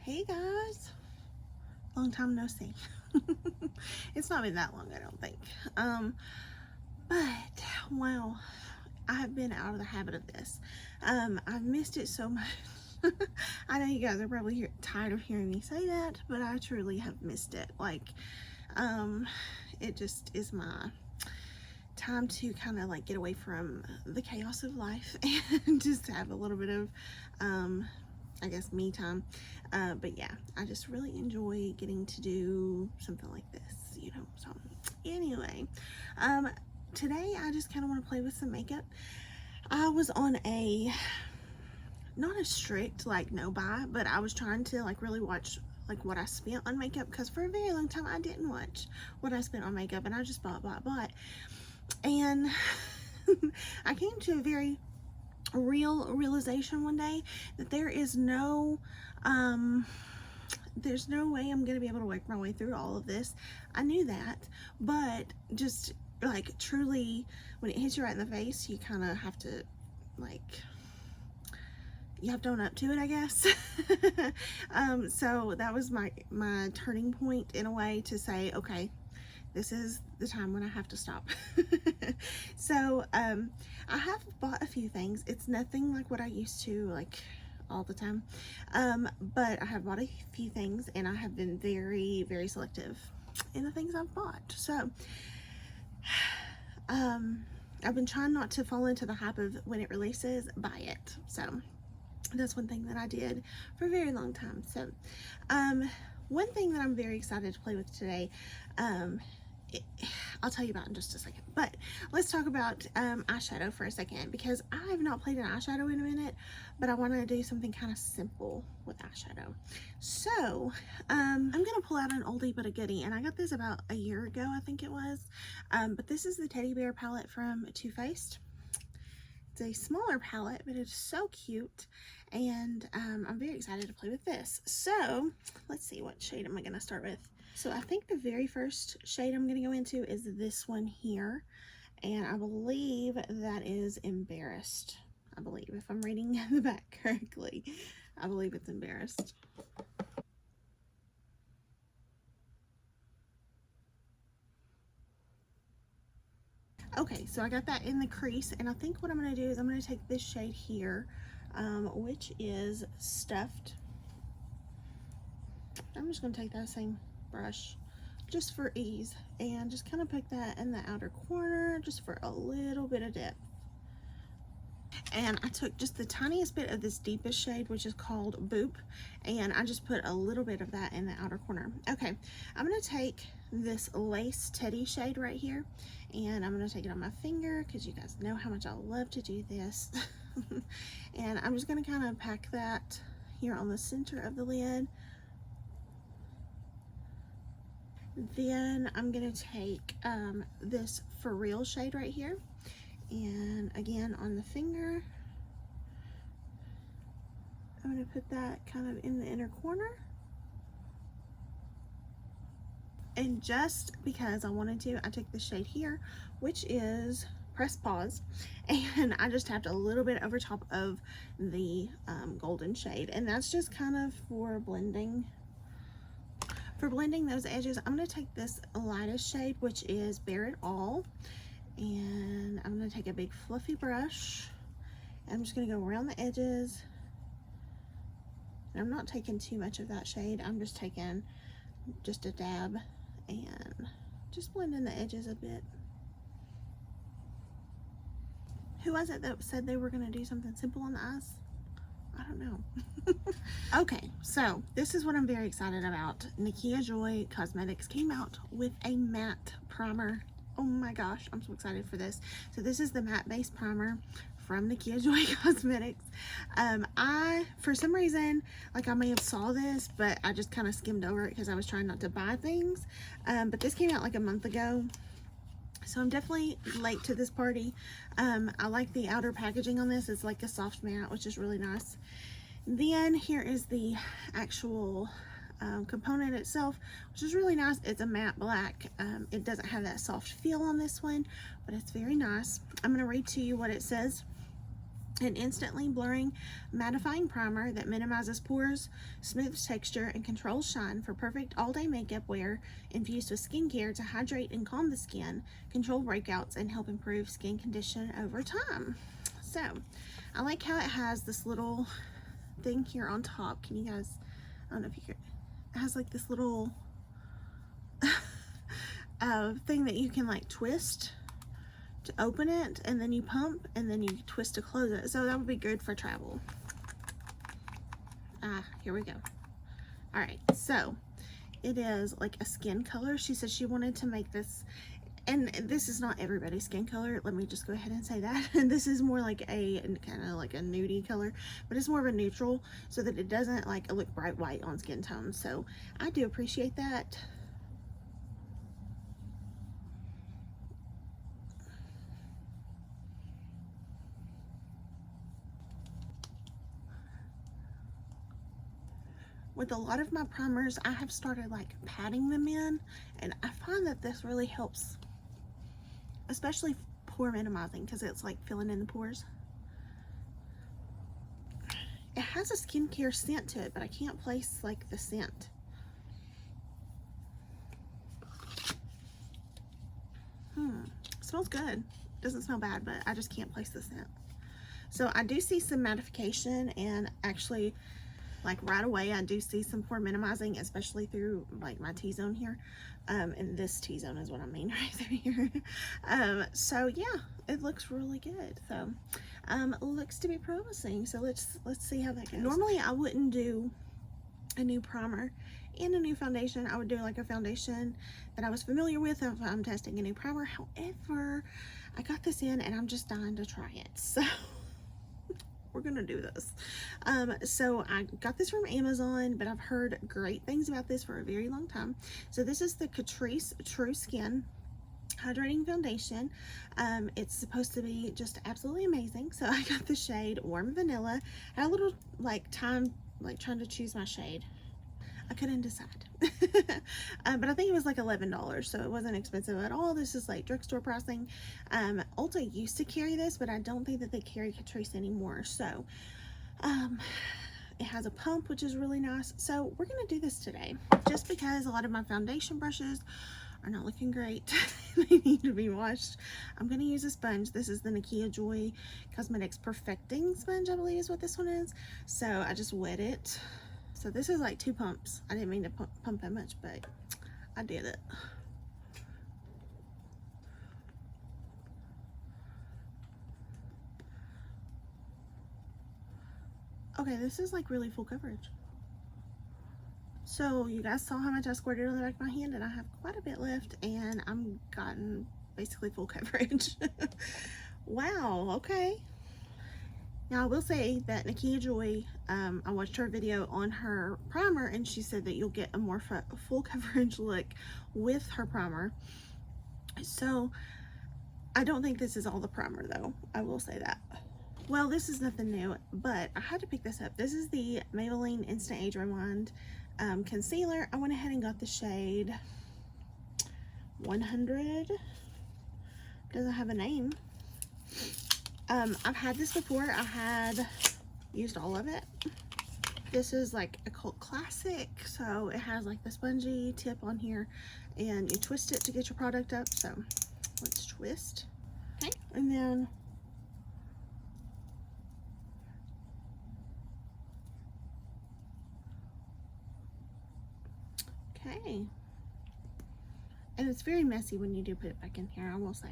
Hey guys, long time no see. It's not been that long, I don't think. But wow, I have been out of the habit of this. I've missed it so much. I know you guys are probably tired of hearing me say that, but I truly have missed it. It just is my time to kind of like get away from the chaos of life and just have a little bit of I guess me time. But yeah, I just really enjoy getting to do something like this, you know. So anyway, today I just kind of want to play with some makeup. I was on a not a strict like no buy, but I was trying to like really watch like what I spent on makeup, because for a very long time I didn't watch what I spent on makeup, and I just bought. And I came to a very realization one day that there's no way I'm gonna be able to work my way through all of this. I knew that, but just like truly when it hits you right in the face, you kind of have to like you have to own up to it, I guess. So that was my turning point in a way to say, okay, this is the time when I have to stop. So I have bought a few things. It's nothing like what I used to like all the time, but I have bought a few things, and I have been very, very selective in the things I've bought. So I've been trying not to fall into the hype of when it releases, buy it. So that's one thing that I did for a very long time. So one thing that I'm very excited to play with today, I'll tell you about in just a second, but let's talk about eyeshadow for a second, because I have not played an eyeshadow in a minute, but I want to do something kind of simple with eyeshadow. So I'm gonna pull out an oldie but a goodie, and I got this about a year ago, I think it was, but this is the Teddy Bear palette from Too Faced. It's a smaller palette, but it's so cute, and I'm very excited to play with this. So let's see, what shade am I gonna start with? So I think the very first shade I'm going to go into is this one here, and I believe that is Embarrassed. I believe, if I'm reading the back correctly, I believe it's Embarrassed. Okay, so I got that in the crease, and I think what I'm going to do is I'm going to take this shade here, which is Stuffed. I'm just going to take that same brush just for ease and just kind of put that in the outer corner just for a little bit of depth. And I took just the tiniest bit of this deepest shade, which is called Boop, and I just put a little bit of that in the outer corner. Okay, I'm going to take this Lace Teddy shade right here, and I'm going to take it on my finger because you guys know how much I love to do this. And I'm just going to kind of pack that here on the center of the lid. Then I'm going to take this For Real shade right here, and again on the finger, I'm going to put that kind of in the inner corner. And just because I wanted to, I took the shade here, which is Press Pause, and I just tapped a little bit over top of the golden shade, and that's just kind of for blending. For blending those edges, I'm going to take this lightest shade, which is Bare It All, and I'm going to take a big fluffy brush, and I'm just going to go around the edges. And I'm not taking too much of that shade, I'm just taking just a dab and just blending the edges a bit. Who was it that said they were going to do something simple on the eyes? I don't know. Okay, so this is what I'm very excited about. Nikia Joy Cosmetics came out with a matte primer. Oh my gosh, I'm so excited for this. So this is the matte base primer from Nikia Joy Cosmetics. I, for some reason, like I may have saw this, but I just kind of skimmed over it because I was trying not to buy things. But this came out like a month ago, so I'm definitely late to this party. I like the outer packaging on this. It's like a soft matte, which is really nice. Then here is the actual component itself, which is really nice. It's a matte black. It doesn't have that soft feel on this one, but it's very nice. I'm going to read to you what it says. An instantly blurring mattifying primer that minimizes pores, smooths texture, and controls shine for perfect all-day makeup wear, infused with skincare to hydrate and calm the skin, control breakouts, and help improve skin condition over time. So, I like how it has this little thing here on top. Can you guys, I don't know if you can, it has like this little thing that you can like twist to open it, and then you pump, and then you twist to close it. So that would be good for travel. Here we go. All right, so it is like a skin color. She said she wanted to make this, and this is not everybody's skin color. Let me just go ahead and say that. And this is more like a kind of like a nudie color, but it's more of a neutral so that it doesn't like look bright white on skin tone. So I do appreciate that. With a lot of my primers, I have started like patting them in, and I find that this really helps, especially pore minimizing, because it's like filling in the pores. It has a skincare scent to it, but I can't place like the scent. It smells good. Doesn't smell bad, but I just can't place the scent. So I do see some mattification, and actually like right away I do see some pore minimizing, especially through like my T-zone here, and this T-zone is what I mean right through here. So yeah, it looks really good. So looks to be promising. So let's see how that goes. Normally I wouldn't do a new primer and a new foundation. I would do like a foundation that I was familiar with if I'm testing a new primer. However, I got this in and I'm just dying to try it, so we're gonna do this. So I got this from Amazon, but I've heard great things about this for a very long time. So this is the Catrice True Skin Hydrating Foundation. It's supposed to be just absolutely amazing. So I got the shade Warm Vanilla. I had a little like time like trying to choose my shade. I couldn't decide. But I think it was like $11, so it wasn't expensive at all. This is like drugstore pricing. Ulta used to carry this, but I don't think that they carry Catrice anymore. So it has a pump, which is really nice. So we're gonna do this today, just because a lot of my foundation brushes are not looking great. They need to be washed. I'm gonna use a sponge. This is the Nakia Joy Cosmetics Perfecting Sponge, I believe is what this one is. So I just wet it. So this is like 2 pumps. I didn't mean to pump that much, but I did it. Okay, this is like really full coverage. So you guys saw how much I squirted on the back of my hand, and I have quite a bit left, and I'm gotten basically full coverage. Wow, okay. Now I will say that Nakia Joy, I watched her video on her primer, and she said that you'll get a more full coverage look with her primer. So I don't think this is all the primer though, I will say that. Well, this is nothing new, but I had to pick this up. This is the Maybelline Instant Age Rewind concealer. I went ahead and got the shade 100. Doesn't have a name. I've had this before. I had used all of it. This is like a cult classic, so it has like the spongy tip on here, and you twist it to get your product up. So let's twist. Okay, and then okay, and it's very messy when you do put it back in here, I will say.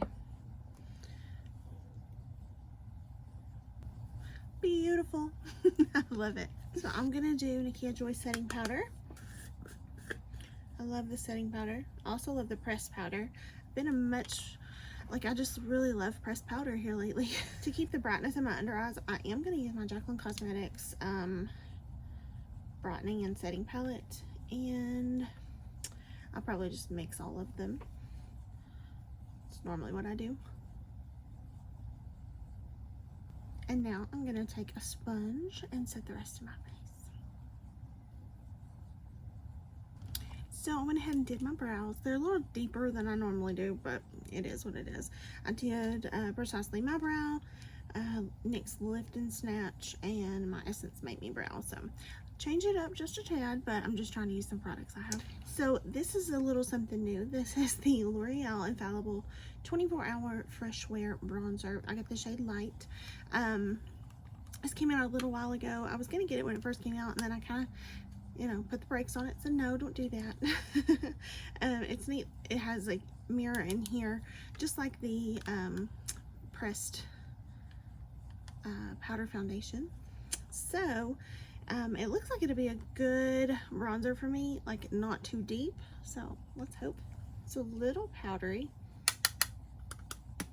Beautiful. I love it. So I'm gonna do Nakia Joy setting powder. I love the setting powder. I also love the pressed powder. I've been I just really love pressed powder here lately. To keep the brightness in my under eyes, I am gonna use my Jaclyn Cosmetics brightening and setting palette, and I'll probably just mix all of them. It's normally what I do. And now I'm gonna take a sponge and set the rest of my face. So I went ahead and did my brows. They're a little deeper than I normally do, but it is what it is. I did precisely my brow, NYX Lift and Snatch, and my Essence Make Me Brow. So change it up just a tad, but I'm just trying to use some products I have. So this is a little something new. This is the L'Oreal Infallible 24-Hour Fresh Wear Bronzer. I got the shade Light. This came out a little while ago. I was gonna get it when it first came out, and then I kind of, you know, put the brakes on it. So no, don't do that. It's neat. It has a mirror in here, just like the pressed powder foundation. So it looks like it'll be a good bronzer for me, like not too deep. So let's hope. It's a little powdery.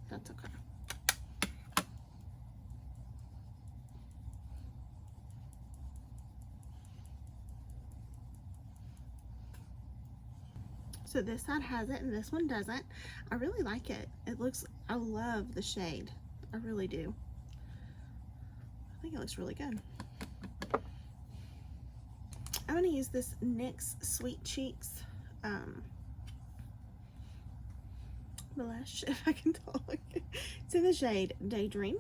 That's okay. So this side has it and this one doesn't. I really like it. It looks, I love the shade. I really do. I think it looks really good. I'm going to use this NYX Sweet Cheeks blush, if I can talk. It's in the shade Daydream.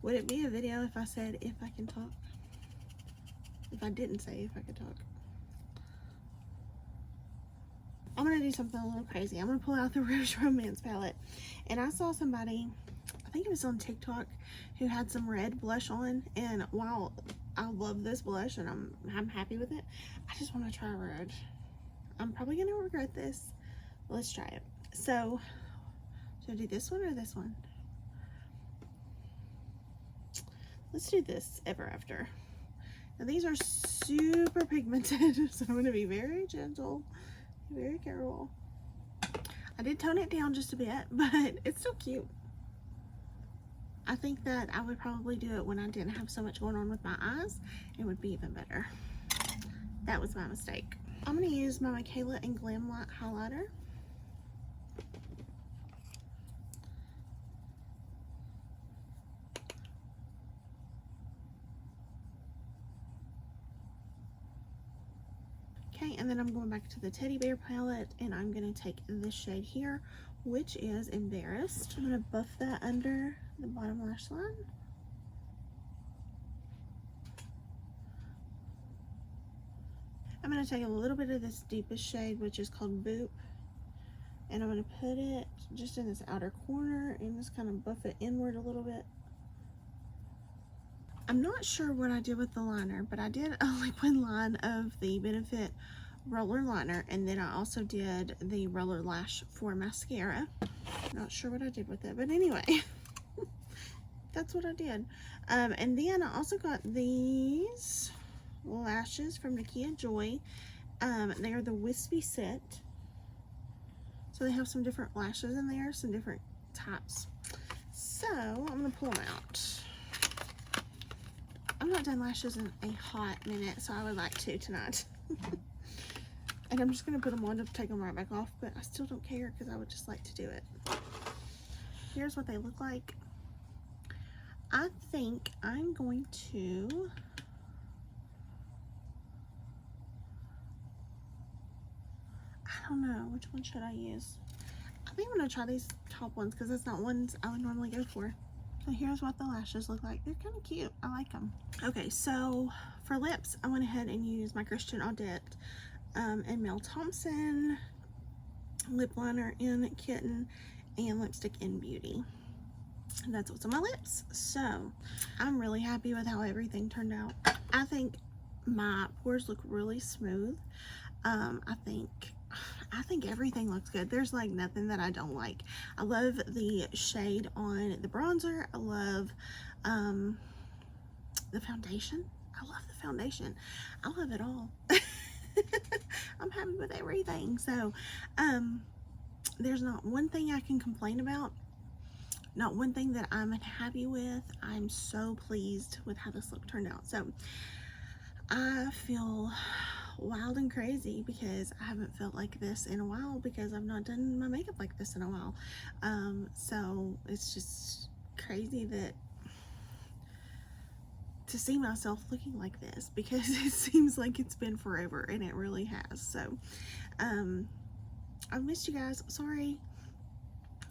Would it be a video if I said if I can talk? If I didn't say if I could talk. I'm going to do something a little crazy. I'm going to pull out the Rouge Romance palette. And I saw somebody, I think it was on TikTok, who had some red blush on. And while I love this blush and I'm happy with it, I just want to try red. I'm probably going to regret this. Let's try it. So, should I do this one or this one? Let's do this Ever After. Now these are super pigmented, so I'm going to be very gentle, very careful. I did tone it down just a bit, but it's still cute. I think that I would probably do it when I didn't have so much going on with my eyes. It would be even better. That was my mistake. I'm going to use my Michaela and Glam Light highlighter. Okay, and then I'm going back to the Teddy Bear palette, and I'm going to take this shade here, which is Embarrassed. I'm going to buff that under the bottom lash line. I'm going to take a little bit of this deepest shade, which is called Boop, and I'm going to put it just in this outer corner and just kind of buff it inward a little bit. I'm not sure what I did with the liner, but I did a liquid line of the Benefit roller liner, and then I also did the roller lash for mascara. Not sure what I did with it, but anyway, that's what I did. And then I also got these lashes from Nakia Joy. They are the Wispy Set. So they have some different lashes in there, some different types. So I'm going to pull them out. I've not done lashes in a hot minute, so I would like to tonight. And I'm just going to put them on to take them right back off, but I still don't care because I would just like to do it. Here's what they look like. I think I'm going to... I don't know, which one should I use? I think I'm going to try these top ones because that's not ones I would normally go for. So here's what the lashes look like. They're kind of cute. I like them. Okay, so for lips, I went ahead and used my Christian Audette and Mel Thompson lip liner in Kitten and lipstick in Beauty. And that's what's on my lips. So I'm really happy with how everything turned out. I think my pores look really smooth. I think everything looks good. There's like nothing that I don't like. I love the shade on the bronzer. I love the foundation. I love the foundation. I love it all. I'm happy with everything. So there's not one thing I can complain about. Not one thing that I'm happy with. I'm so pleased with how this look turned out. So I feel wild and crazy because I haven't felt like this in a while because I've not done my makeup like this in a while. So it's just crazy that to see myself looking like this because it seems like it's been forever, and it really has. So I've missed you guys. Sorry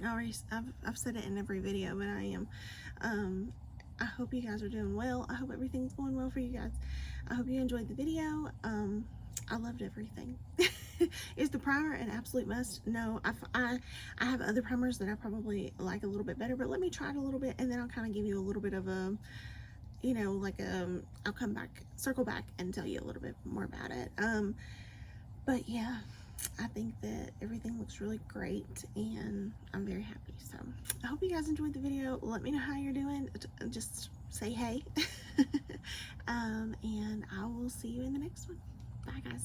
I've said it in every video, but I am. I hope you guys are doing well. I hope everything's going well for you guys. I hope you enjoyed the video. I loved everything. Is the primer an absolute must? No, I have other primers that I probably like a little bit better, but let me try it a little bit, and then I'll kind of give you a little bit of a, you know, like I'll come back, circle back, and tell you a little bit more about it. But yeah, I think that everything looks really great, and I'm very happy. So I hope you guys enjoyed the video. Let me know how you're doing. Just say hey. And I will see you in the next one. Bye, guys.